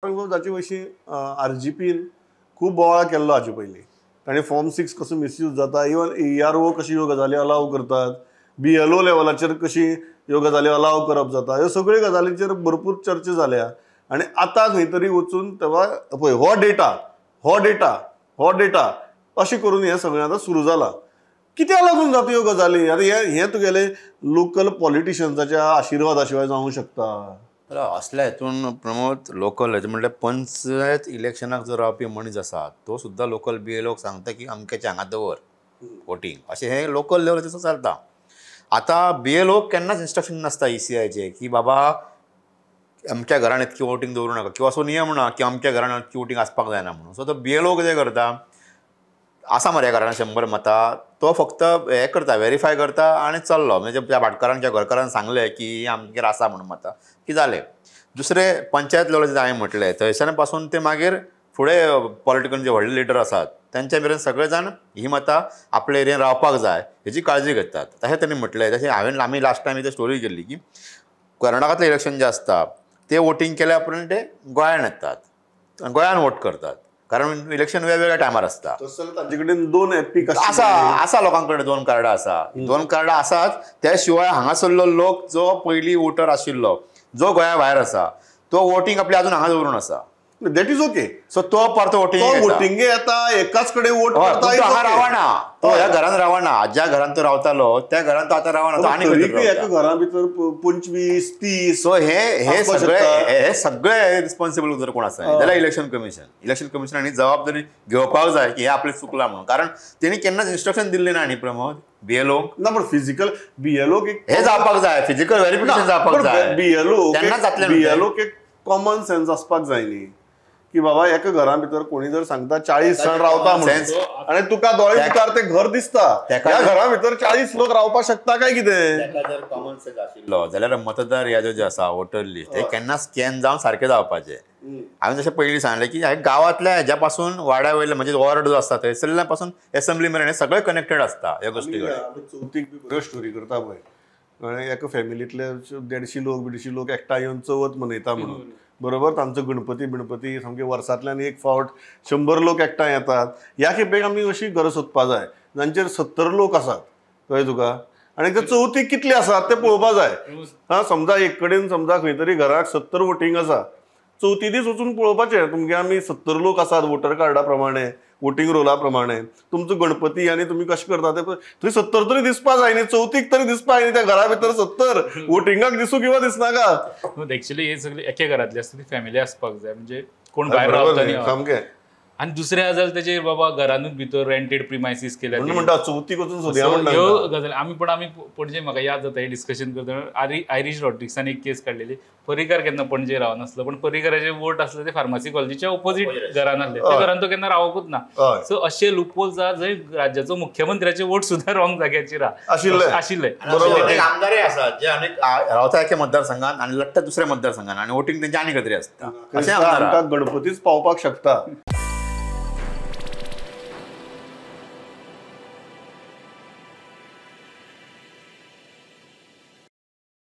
जाचे विशीं आरजीपीन खूब बोवाळ केल्लो हाचे पयलीं. ताणें फॉर्म 6 कसो मिसयूज जाता, इवन ERO कशी ह्यो गजाली अलाव करतात, BLO लेवलाचेर कशी ह्यो गजाली अलाव करप जाता, ह्यो सगळ्यो गजालींचेर भरपूर चर्चा जाल्या. आनी आतां खंय तरी वचून तेव्हा पळय हो डेटा अशें करून हें सगळें आतां सुरू जालां. कित्याक लागून जाता ह्यो गजाली? आतां हें तुगेले लोकल पॉलिटिशियन्साच्या आशिर्वादा शिवाय जावंक शकता? असल्या हितून प्रमोद लोकल हेजे म्हणल्यार पंचायत इलेक्शनाक जो रावपी मनीस आसा तो सुद्दां लोकल BLOक सांगता की अमक्याच्या हांगा दवर वोटींग, अशें हें लोकल लेवलाचेर चलता. आतां BLOक केन्नाच इन्स्ट्रक्शन नासता ECIचे की बाबा अमक्या घरान इतकी वोटींग दवरूं नाका, किंवा असो नियम ना की अमक्या घरान इतकी वोटींग आसपाक जायना म्हणून. सो तो BLO कितें करता, आसा मरे घरान 100 मतां, तो फक्त हें करता, व्हेरीफाय करता आनी चल्लो. म्हणजे त्या भाटकारान किंवा घरकारान सांगलें की आमगेर आसा म्हणून मतां की जालें. दुसरें पंचायत लेवलाचेर हांवें म्हटलें, थंयसर पासून ते मागीर फुडें पॉलिटिकल जे व्हडले लिडर आसात तेंच्या मेरेन सगळे जाण ही मतां आपल्या एरियेन रावपाक जाय हेची काळजी घेतात. तशें तेणी म्हटलें. तशें आमी लास्ट टायम इथे स्टोरी केल्ली की कर्नाटकांतलें इलेक्शन जें आसता ते वोटींग केल्या उपरांत ते गोंयान येतात, गोंयान वोट करतात, कारण इलेक्शन वेगवेगळ्या टायमार आसता. तांचे कडेन 2 एपीक आसा लोकां कडेन 2 कार्डां आसा. 2 कार्डां आसात. त्या शिवाय हांगासरलो लोक जो पयलीं वोटर आशिल्लो जो गोंया भायर आसा तो वोटींग आपल्या अजून हांगा दवरून आसा. That is okay. सो तो परतो वोटिंग येता, एकाच कडेन वोट करता, हांगा रावना, तो ह्या घरान रावना. ज्या घरान तो रावतालो त्या घरान तो आतां रावना, तो आनी एका घरा भितर 25-30. सो हे सगळे रिस्पॉन्सिबल जर कोण आसा जाल्यार इलेक्शन कमिशनांनी जबाबदारी घेवपाक जाय की हे आपलें चुकलां म्हणून. कारण तेणी केन्नाच इन्स्ट्रक्शन दिल्लें ना न्ही प्रमोद BLO ना. पण फिजिकल BLO हे जावपाक जाय, फिजिकल व्हेरिफिकेशन जावपाक जाय. BLO एक कॉमन सेन्स आसपाक जाय न्ही की बाबा एका घरा भितर कोणी जर सांगता 40 जण रावता म्हणून आनी तुका दोळे भितर ते घर दिसता, त्या घरा भितर 40 लोक रावपाक शकता काय कितें? जर कॉमन सेन्स आशिल्लो जाल्यार मतदार यादी जे आसा वोटर लिस्ट हे केन्ना स्कॅन जावन सारकें जावपाचें. हांवें जशें पयलीं सांगलें की गांवांतल्या हेज्या पासून वाड्या वयले म्हणजे वॉर्ड जो आसता थंयसरल्या पासून एसेंब्ली मेरेन हे सगळे कनेक्टेड आसता ह्या गोश्टी कडेन. चवथीक बऱ्यो स्टोरी करता पळय, एका फॅमिलींतले 150 लोक एकठांय येवन चवथ मनयता म्हणून. बरोबर, तांचो गणपती सामके वर्सांतल्यान एक फावट 100 लोक एकठांय येतात. ह्या खेपेक आमी अशी घर सोदपा जाय जांचेर 70 लोक आसात, कळ्ळें तुका, आनी ते चवथीक कितले आसात ते पळोवपा जाय. समजा एक कडेन समजा खंय तरी घराक 70 वोटींग आसा, चवथी दीस वचून पळोवपाचें तुमगे आमी 70 लोक आसात वोटर कार्डा प्रमाणे, वोटींग रोला प्रमाणे. तुमचो गणपती आनी तुमी कशें करता ते थंय 70 तरी दिसपा जाय न्ही, चवथीक तरी दिसपा जाय न्ही. त्या घरा भितर 70 वोटिंगाक दिसूं किंवा दिसनाका. एक्चुअली हे सगळे एके घरातली आसता ती फॅमिली आसपाक जाय, म्हणजे कोण भायर रावता सामकें. आनी दुसरें जाल्यार तेजे बाबा घरानूच भितर रेंटेड प्रिमायसीस केल्या म्हणटा चवथीक वचून सोदया ह्यो गजाली आमी पणजे म्हाका याद जाता हे डिस्कशन करता. आयरिश रॉड्रिक्सान एक केस काडलेली. पर्रीकार केन्ना पणजे रावनासलो, पण पर्रीकाराचे वोट आसले ते फार्मासी कॉलेजीच्या ऑपोजीट घरान आसले, त्या घरान तो केन्ना रावकूच ना. सो अशे लूपहोल्स आसा जंय राज्याचो मुख्यमंत्र्याचे वोट सुद्धा रॉंग जाग्याचेर आशिल्ले. आमदारय आसात जे अनेक रावता एका मतदारसंघात आनी लढटा दुसऱ्या मतदारसंघात आनी वोटींग तेंचे आनी खंय तरी आसता. गणपतीच पावपाक शकता.